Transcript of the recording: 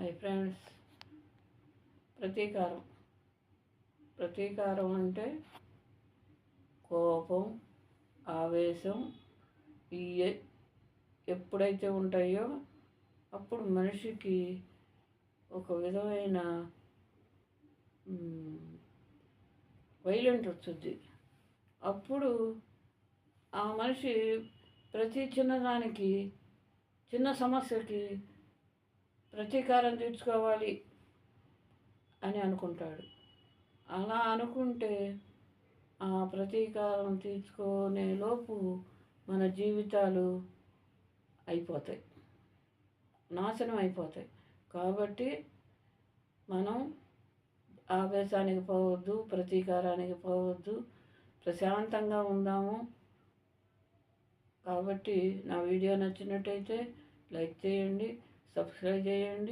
My friends, ప్రతీకారం ప్రతీకారం అంటే కోపం, ఆవేశం ఇవి ఎప్పుడైతే ఉంటాయో అప్పుడు మనిషికి ఒక విధమైన వైలెంట్ వస్తుంది. అప్పుడు ఆ మనిషి ప్రతి చిన్నదానికి, చిన్న సమస్యకి ప్రతీకారం తీర్చుకోవాలి అని అనుకుంటాడు. అలా అనుకుంటే ఆ ప్రతీకారం తీర్చుకునే లోపు మన జీవితాలు అయిపోతాయి, నాశనం అయిపోతాయి. కాబట్టి మనం ఆవేశానికి పోవద్దు, ప్రతీకారానికి పోవద్దు, ప్రశాంతంగా ఉందాము. కాబట్టి నా వీడియో నచ్చినట్టయితే లైక్ చేయండి, సబ్స్క్రైబ్ చేయండి.